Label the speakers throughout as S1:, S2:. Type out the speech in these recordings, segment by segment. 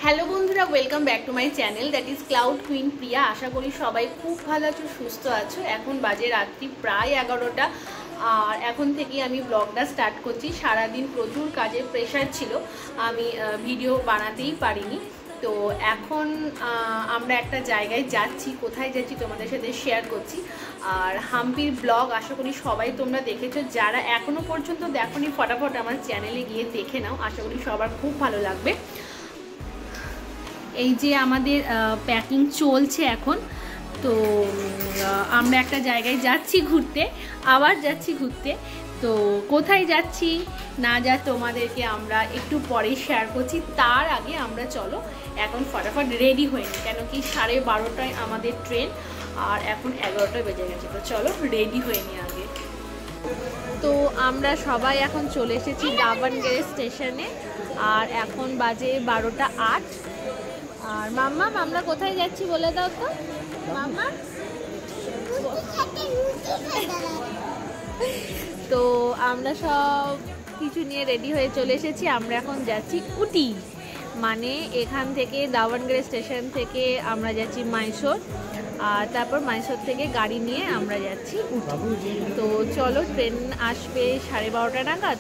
S1: Hello বন্ধুরা, welcome back to my channel that is cloud queen Priya. আশা করি সবাই খুব ভালো আছো, সুস্থ আছো। এখন বাজে রাত্রি প্রায় 11টা, আর এখন থেকে আমি ব্লগটা স্টার্ট করছি। সারাদিন প্রচুর কাজের প্রেশার ছিল, আমি ভিডিও বানাতেই পারিনি। তো এখন আমরা একটা জায়গায় যাচ্ছি, কোথায় যাচ্ছি তোমাদের সাথে শেয়ার করছি। আর হাম্পির ব্লগ আশা করি সবাই তোমরা দেখেছো, যারা এখনও পর্যন্ত দেখোনি ফটাফট আমার চ্যানেলে গিয়ে দেখে নাও, আশা করি সবার খুব ভালো লাগবে। এই যে আমাদের প্যাকিং চলছে এখন। তো আমরা একটা জায়গায় যাচ্ছি ঘুরতে, আবার যাচ্ছি ঘুরতে। তো কোথায় যাচ্ছি না যা তোমাদেরকে আমরা একটু পরে শেয়ার করছি। তার আগে আমরা চলো এখন ফটাফট রেডি হয়ে নিই, কেন কি 12:30টায় আমাদের ট্রেন, আর এখন 11টা বেজে গেছে। তো চলো রেডি হয়ে নিই আগে। তো আমরা সবাই এখন চলে এসেছি দাবানগেরে স্টেশনে, আর এখন বাজে 12:08। আর মাম্মা, আমরা কোথায় যাচ্ছি বলে দাও তো মাম্মা। তো আমরা সব কিছু নিয়ে রেডি হয়ে চলে এসেছি। আমরা এখন যাচ্ছি উটি, মানে এখান থেকে দাবানগেরে স্টেশন থেকে আমরা যাচ্ছি মাইসোর, আর তারপর মাইসোর থেকে গাড়ি নিয়ে আমরা যাচ্ছি উটি। তো চলো, ট্রেন আসবে 12:30 নাগাদ,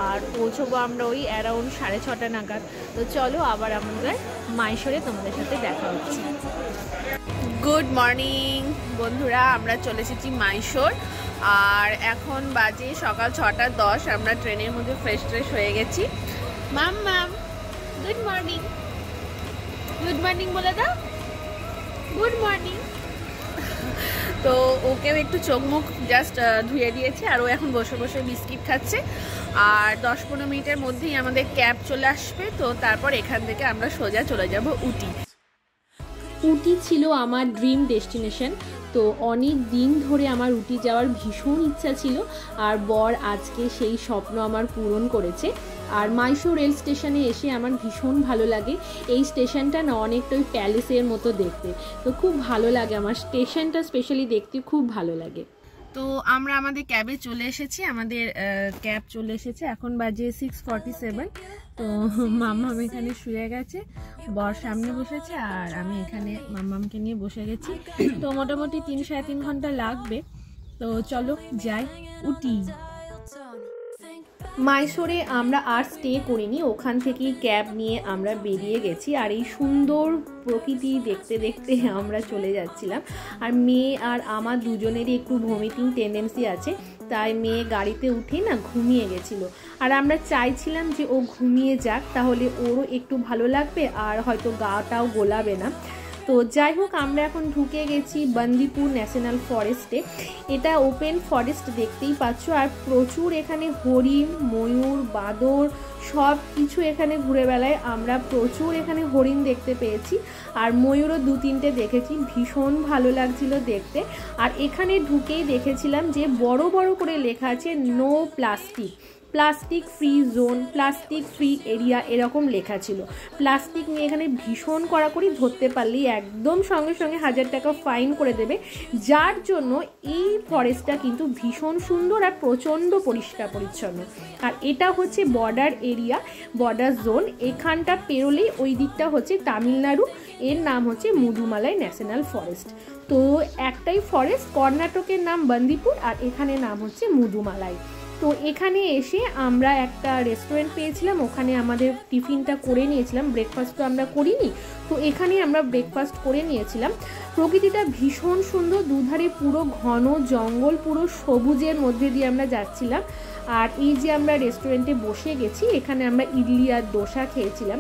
S1: আর পৌঁছবো আমরা ওই অ্যারাউন্ড 6:30 নাগাদ। তো চলো আবার আমাদের মাইসোরে তোমাদের সাথে দেখা হচ্ছে। গুড মর্নিং বন্ধুরা, আমরা চলে এসেছি মাইসোর, আর এখন বাজে সকাল 6:10। আমরা ট্রেনের মধ্যে ফ্রেশ হয়ে গেছি। মাম গুড মর্নিং, গুড মর্নিং বলে দাও, গুড মর্নিং। তো ওকেও একটু চোখ মুখ জাস্ট ধুয়ে দিয়েছে, আর ও এখন বসে বসে বিস্কিট খাচ্ছে। আর 10-15 মিনিটের মধ্যেই আমাদের ক্যাব চলে আসবে। তো তারপর এখান থেকে আমরা সোজা চলে যাব উটি। উটি ছিল আমার ড্রিম ডেস্টিনেশন। তো অনেক দিন ধরে আমার উটি যাওয়ার ভীষণ ইচ্ছা ছিল, আর বর আজকে সেই স্বপ্ন আমার পূরণ করেছে। আর মাইসোর রেল স্টেশনে এসে আমার ভীষণ ভালো লাগে। এই স্টেশনটা না অনেকটা ওই প্যালেসের মতো দেখতে, তো খুব ভালো লাগে আমার স্টেশনটা স্পেশালি দেখতে খুব ভালো লাগে। তো আমরা আমাদের ক্যাবে চলে এসেছি, আমাদের ক্যাব চলে এসেছে। এখন বাজে 6:47। তো মাম্মাম এখানে শুয়ে গেছে, বর সামনে বসেছে, আর আমি এখানে মাম্মামকে নিয়ে বসে গেছি। তো মোটামুটি 3-3.5 ঘন্টা লাগবে। তো চলো যাই উটি। মাইসোরে আমরা আর স্টে করিনি, ওখান থেকেই ক্যাব নিয়ে আমরা বেরিয়ে গেছি। আর এই সুন্দর প্রকৃতি দেখতে দেখতে আমরা চলে যাচ্ছিলাম। আর মেয়ে আর আমার দুজনেরই একটু ভমিটিং টেন্ডেন্সি আছে, তাই মেয়ে গাড়িতে উঠেই না ঘুমিয়ে গেছিল। আর আমরা চাইছিলাম যে ও ঘুমিয়ে যাক, তাহলে ওরও একটু ভালো লাগবে আর হয়তো গাটাও গোলাবে না। তো যাই হোক, আমরা এখন ঢুকে গেছি বন্দিপুর ন্যাশনাল ফরেস্টে। এটা ওপেন ফরেস্ট দেখতেই পাচ্ছ, আর প্রচুর এখানে হরিণ, ময়ূর, বাঁদর সব কিছু এখানে ঘুরে বেড়ায়। আমরা প্রচুর এখানে হরিণ দেখতে পেয়েছি, আর ময়ূরও 2-3টে দেখেছি, ভীষণ ভালো লাগছিল দেখতে। আর এখানে ঢুকেই দেখেছিলাম যে বড় বড় করে লেখা আছে no plastic, plastic free zone, plastic free area, এরকম লেখা ছিল। প্লাস্টিক নিয়ে এখানে ভীষণ কড়াকড়ি, ধরতে পারলেই একদম সঙ্গে সঙ্গে 1000 টাকা ফাইন করে দেবে। যার জন্য এই ফরেস্টটা কিন্তু ভীষণ সুন্দর আর প্রচণ্ড পরিষ্কার পরিচ্ছন্ন। আর এটা হচ্ছে বর্ডার এরিয়া, বর্ডার জোন। এখানটা পেরোলেই ওই দিকটা হচ্ছে তামিলনাড়ু, এর নাম হচ্ছে মুদুমালাই ন্যাশনাল ফরেস্ট। তো একটাই ফরেস্ট, কর্ণাটকের নাম বন্দিপুর, আর এখানে নাম হচ্ছে মুদুমালাই। তো এখানে এসে আমরা একটা রেস্টুরেন্ট পেয়েছিলাম, ওখানে আমাদের টিফিনটা করে নিয়েছিলাম, ব্রেকফাস্ট তো আমরা করিনি। তো এখানে আমরা ব্রেকফাস্ট করে নিয়েছিলাম। প্রকৃতিটা ভীষণ সুন্দর, দুধারে পুরো ঘন জঙ্গল, পুরো সবুজের মধ্যে দিয়ে আমরা যাচ্ছিলাম। আর এই যে আমরা রেস্টুরেন্টে বসে গেছি, এখানে আমরা ইডলি আর দোসা খেয়েছিলাম,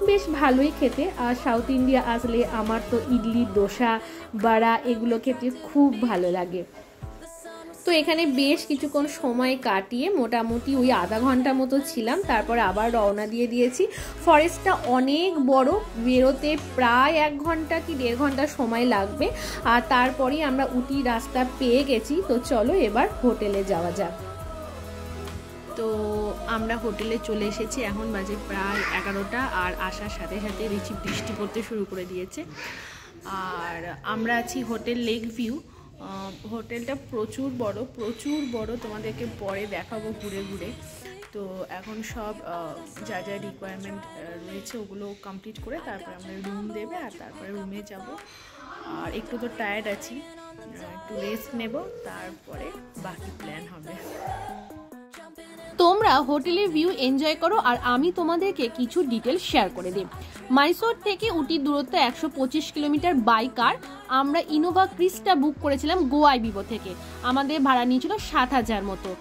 S1: বেশ ভালোই খেতে। আর সাউথ ইন্ডিয়া আসলে আমার তো ইডলি, দোসা, বড়া এগুলো খেতে খুব ভালো লাগে। তো এখানে বেশ কিছুক্ষণ সময় কাটিয়ে মোটামুটি ওই আধা ঘন্টা মতো ছিলাম, তারপর আবার রওনা দিয়ে দিয়েছি। ফরেস্টটা অনেক বড়, বেরোতে প্রায় 1 ঘন্টা কি 1.5 ঘন্টা সময় লাগবে। আর তারপরেই আমরা উটি রাস্তা পেয়ে গেছি। তো চলো এবার হোটেলে যাওয়া যাক। তো আমরা হোটেলে চলে এসেছি, এখন বাজে প্রায় 11টা, আর আসার সাথে সাথে বৃষ্টি পড়তে শুরু করে দিয়েছে। আর আমরা আছি হোটেল লেক ভিউ। হোটেলটা প্রচুর বড়, তোমাদেরকে পরে দেখাবো ঘুরে ঘুরে। তো এখন সব যা যা রিকোয়ারমেন্ট রয়েছে ওগুলো কমপ্লিট করে তারপরে আমরা রুম দেবে, আর তারপরে রুমে যাব। আর একটু তো টায়ার্ড আছি, একটু রেস্ট নেব, তারপরে বাকি প্ল্যান হবে।
S2: তোমরা হোটেলের ভিউ এনজয় করো আর আমি তোমাদেরকে কিছু ডিটেলস শেয়ার করে দিই। মাইসোর থেকে উটির দূরত্ব 125 কিলোমিটার বাই কার। আমরা ইনোভা ক্রিস্টা বুক করেছিলাম গোয়াই বিবো থেকে। আমাদের ভাড়া নিয়েছিল 7,000 মতো।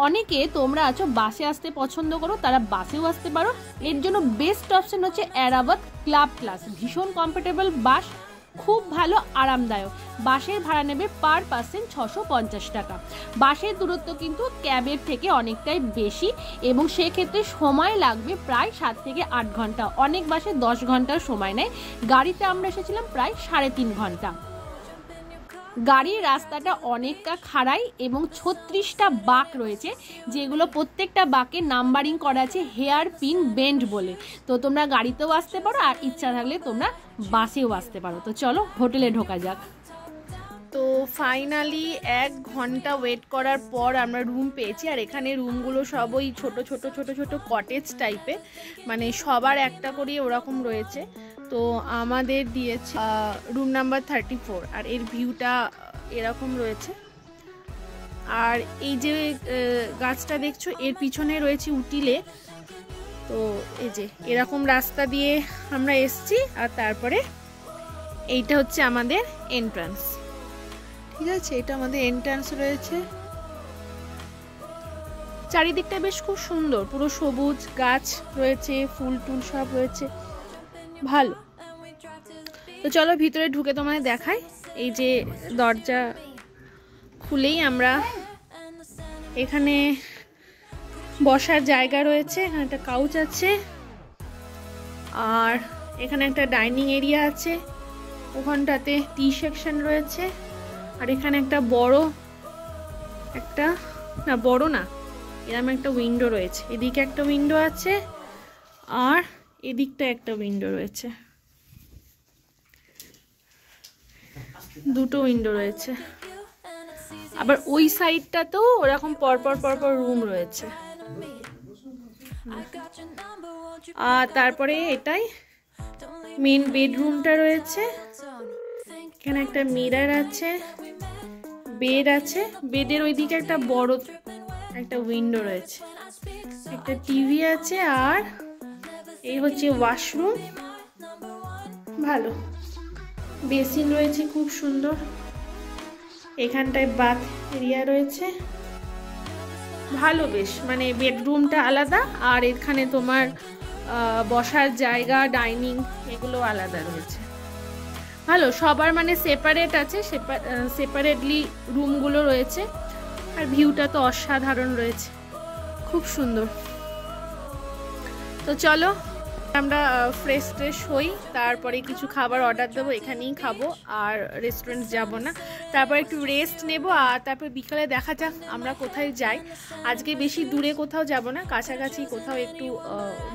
S2: অনেকে তোমরা আছো বাসে আসতে পছন্দ করো, তারা বাসেও আসতে পারো। এর জন্য বেস্ট অপশন হচ্ছে এরাওয়াত ক্লাব ক্লাস। ভীষণ কমফোর্টেবল বাস, খুব ভালো আরামদায়ক। বাসের ভাড়া নেবে পার পার্সন 650 টাকা। বাসের দূরত্ব কিন্তু ক্যাবের থেকে অনেকটাই বেশি এবং সেক্ষেত্রে সময় লাগবে প্রায় 7 থেকে 8 ঘন্টা। অনেক বাসে 10 ঘন্টার সময় নেয়। গাড়িতে আমরা এসেছিলাম প্রায় 3.5 ঘন্টা। গাড়ির রাস্তাটা অনেকটা খাড়াই এবং 36টা বাঁক রয়েছে, যেগুলো প্রত্যেকটা বাঁকে নাম্বারিং করা আছে হেয়ার পিন বেন্ড বলে। তো তোমরা গাড়িতেও আসতে পারো আর ইচ্ছা থাকলে তোমরা বাসেও আসতে পারো। তো চলো হোটেলে ঢোকা যাক।
S1: তো ফাইনালি 1 ঘন্টা ওয়েট করার পর আমরা রুম পেয়েছি। আর এখানে রুমগুলো সব ওই ছোট ছোট ছোট ছোট কটেজ টাইপের, মানে সবার একটা করে ওরকম রয়েছে। তো আমাদের দিয়েছে রুম নাম্বার 34, আর এর ভিউটা এরকম রয়েছে। আর এই যে গাছটা দেখছো এর পিছনে রয়েছে উটি লেক। তো এই যে এরকম রাস্তা দিয়ে আমরা এসছি, আর তারপরে এইটা হচ্ছে আমাদের এন্ট্রান্স। ঠিক আছে, এটা আমাদের এন্ট্রান্স রয়েছে। চারিদিকটা বেশ খুব সুন্দর, পুরো সবুজ গাছ রয়েছে, ফুল টুল সব রয়েছে, ভালো। তো চলো ভিতরে ঢুকে তোমাদের দেখাই। এই যে দরজা খুলেই আমরা, এখানে বসার জায়গা রয়েছে, এখানে একটা কাউচ আছে, আর এখানে একটা ডাইনিং এরিয়া আছে, ওখানটাতে টি সেকশন রয়েছে। আর এখানে একটা বড় না এরকম একটা উইন্ডো রয়েছে। এদিকে একটা উইন্ডো আছে আর এদিকটা একটা উইন্ডো রয়েছে, দুটো উইন্ডো রয়েছে। আবার ওই সাইডটাতেও ওরকম পরপর পরপর রুম রয়েছে। আর তারপরে এটাই মেন বেডরুমটা রয়েছে। এখানে একটা মিরর আছে, বেড আছে, বেডের ওইদিকে একটা বড় একটা উইন্ডো রয়েছে, একটা টিভি আছে, আর এই হচ্ছে ওয়াশরুম। ভালো বেসিন রয়েছে, খুব সুন্দর। এখানটায় বাথ এরিয়া রয়েছে, ভালো বেশ, মানে বেডরুমটা আলাদা আর এখানে তোমার বসার জায়গা, ডাইনিং এগুলো আলাদা রয়েছে। ভালো, সবার মানে সেপারেট আছে, সেপারেটলি রুমগুলো রয়েছে। আর ভিউটা তো অসাধারণ রয়েছে, খুব সুন্দর। তো চলো আমরা ফ্রেশ হই, তারপরে কিছু খাবার অর্ডার দেবো, এখানেই খাবো, আর রেস্টুরেন্ট যাব না। তারপর একটু রেস্ট নেব, আর তারপর বিকালে দেখা যাক আমরা কোথায় যাই। আজকে বেশি দূরে কোথাও যাব না, কাছাকাছি কোথাও একটু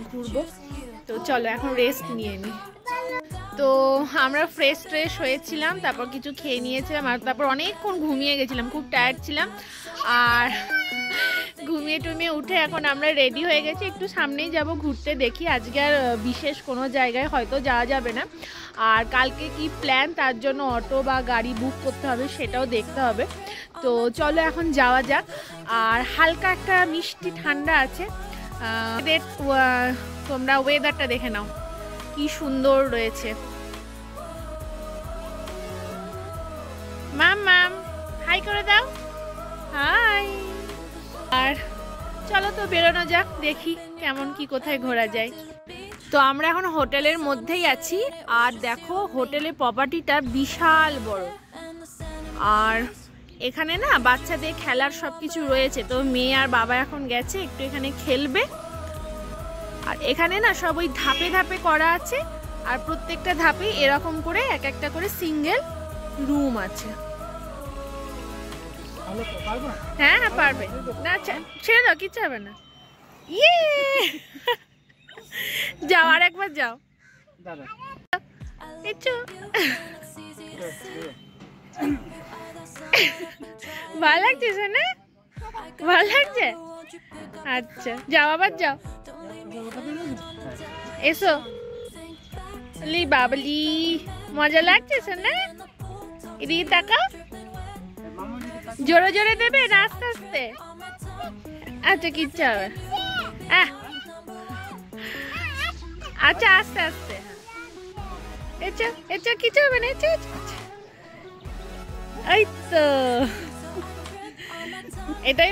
S1: ঘুরবো। তো চলো এখন রেস্ট নিয়ে নিই। তো আমরা ফ্রেশ হয়েছিলাম, তারপর কিছু খেয়ে নিয়েছিলাম, আর তারপর অনেকক্ষণ ঘুমিয়ে গেছিলাম, খুব টায়ার্ড ছিলাম। আর ঘুমিয়ে টুমিয়ে উঠে এখন আমরা রেডি হয়ে গেছি, একটু সামনেই যাব ঘুরতে। দেখি আজকে আর বিশেষ কোনো জায়গায় হয়তো যাওয়া যাবে না। আর কালকে কি প্ল্যান, তার জন্য অটো বা গাড়ি বুক করতে হবে, সেটাও দেখতে হবে। তো চলো এখন যাওয়া যাক। আর হালকা একটা মিষ্টি ঠান্ডা আছে, তোমরা ওয়েদারটা দেখে নাও কি সুন্দর রয়েছে। মাম হাই করে দাও, হাই। আর চলো তো বেরোনো যাক, দেখি কেমন কি কোথায় ঘোরা যায়। তো আমরা এখন হোটেলের মধ্যেই আছি, আর দেখো হোটেলের প্রপার্টিটা বিশাল বড়। আর এখানে না বাচ্চাদের খেলার সব কিছু রয়েছে। তো মেয়ে আর বাবা এখন গেছে একটু এখানে খেলবে। আর এখানে না সব ওই ধাপে ধাপে করা আছে, আর প্রত্যেকটা ধাপে এরকম করে এক একটা করে সিঙ্গেল রুম আছে। হ্যাঁ হ্যাঁ পারবে না, ছেড়ে দাও, কিচ্ছু হবে না। ইয়ে যাও, আর একবার যাও। ভালো লাগছে না? ভালো লাগছে। আচ্ছা যাও, আবার যাও, এসো। লি বাবলি, মজা লাগছে শোনা? এদিকে তাকাও, জোরে জোরে দেবে না আস্তে আস্তে? আচ্ছা কিচ্ছু হবে, আচ্ছা আস্তে আস্তে, এসো এসো, কিছু হবে না, এসো। এই তো এটাই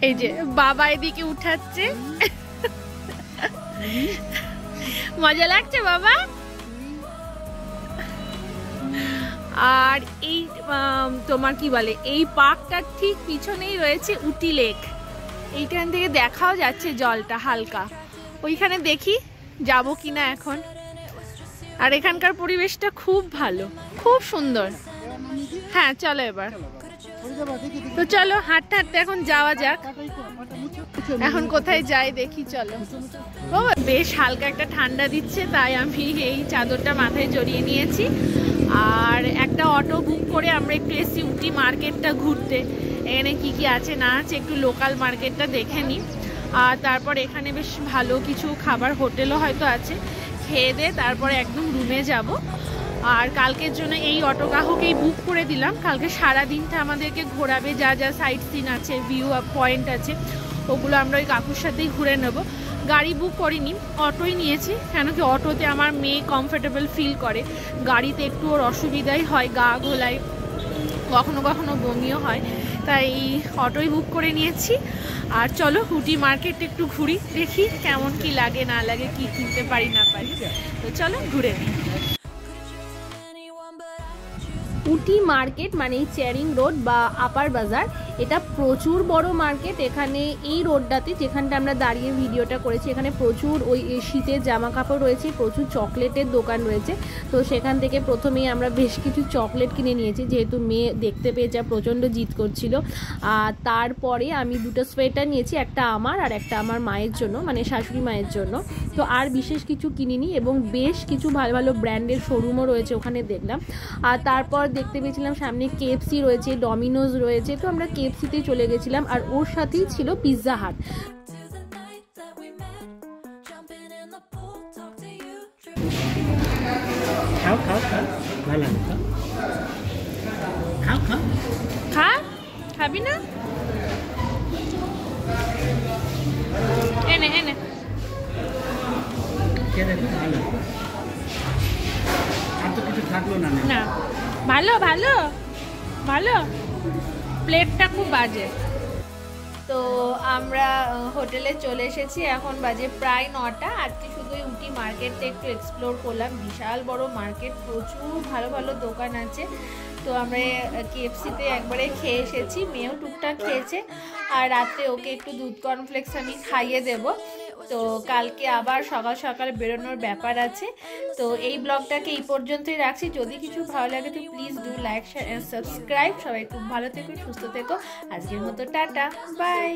S1: এই যে বাবা এদিকে উঠাচ্ছে। মজা লাগছে বাবা? আর এই তোমার কি বলে, এই পার্কটার ঠিক পিছনেই রয়েছে উটি লেক। এইখান থেকে দেখাও যাচ্ছে জলটা হালকা। ওইখানে দেখি যাব কিনা এখন। আর এখানকার পরিবেশটা খুব ভালো, খুব সুন্দর। হ্যাঁ চলো এবার, তো চলো হাঁটতে হাঁটতে এখন যাওয়া যাক। এখন কোথায় যাই দেখি, চলো। ও বেশ হালকা একটা ঠান্ডা দিচ্ছে, তাই আমি এই চাদরটা মাথায় জড়িয়ে নিয়েছি। আর একটা অটো বুক করে আমরা একটু এসছি উটি মার্কেটটা ঘুরতে। এখানে কি কি আছে না আছে একটু লোকাল মার্কেটটা দেখে নিই। আর তারপর এখানে বেশ ভালো কিছু খাবার হোটেলও হয়তো আছে, খেয়ে দিয়ে তারপরে একদম রুমে যাব। আর কালকের জন্য এই অটো কাকুকেই বুক করে দিলাম। কালকে সারা দিনটা আমাদেরকে ঘোরাবে, যা যা সাইট সিন আছে, ভিউ পয়েন্ট আছে, ওগুলো আমরা ওই কাকুর সাথেই ঘুরে নেব। গাড়ি বুক করিনি, অটোই নিয়েছি, কেন কি অটোতে আমার মেয়ে কমফোর্টেবল ফিল করে। গাড়িতে একটু ওর অসুবিধাই হয়, গা ঘোলায়, কখনো কখনো বমিও হয়, তাই অটোই বুক করে নিয়েছি। আর চলো উটি মার্কেট একটু ঘুরি, দেখি কেমন কি লাগে না লাগে, কি কিনতে পারি না পারি। তো চলো ঘুরে নিই।
S2: উটি মার্কেট মানে চেরিং রোড বা আপার বাজার, এটা প্রচুর বড় মার্কেট। এখানে এই রোডটাতে যেখানটা আমরা দাঁড়িয়ে ভিডিওটা করেছি, এখানে প্রচুর ওই শীতের জামা কাপড় রয়েছে, প্রচুর চকলেটের দোকান রয়েছে। তো সেখান থেকে প্রথমেই আমরা বেশ কিছু চকলেট কিনে নিয়েছি, যেহেতু মেয়ে দেখতে পেয়ে যা প্রচণ্ড জিদ করছিল। আর তারপরে আমি দুটো সোয়েটার নিয়েছি, একটা আমার আর একটা আমার মায়ের জন্য, মানে শাশুড়ি মায়ের জন্য। তো আর বিশেষ কিছু কিনিনি, এবং বেশ কিছু ভালো ভালো ব্র্যান্ডের শোরুমও রয়েছে ওখানে দেখলাম। আর তারপর দেখতে পেয়েছিলাম সামনে কেএফসি রয়েছে, ডমিনোজ রয়েছে, তো আমরা কেএফসিতে চলে গেছিলাম। আর ওর সাথেই ছিল পিৎজা হাট।
S1: খাবি না? এনে এনে না, ভালো ভালো ভালো, প্লেটটা খুব বাজে। তো আমরা হোটেলে চলে এসেছি, এখন বাজে প্রায় 9টা। আজকে শুধু উটি মার্কেটটা একটু এক্সপ্লোর করলাম। বিশাল বড় মার্কেট, প্রচুর ভালো ভালো দোকান আছে। তো আমরা কেএফসিতে একবারে খেয়ে এসেছি, মেয়েও টুকটাক খেয়েছে। আর রাত্রে ওকে একটু দুধ কর্নফ্লেক্স আমি খাইয়ে দেব। তো কালকে আবার সকাল সকাল বেরোনোর ব্যাপার আছে। তো এই ব্লগটাকে এই পর্যন্তই রাখছি। যদি কিছু ভালো লাগে তো please do like, share and subscribe. সবাই খুব ভালো থেকো, সুস্থ থেকো। আজকের মতো টাটা, বাই।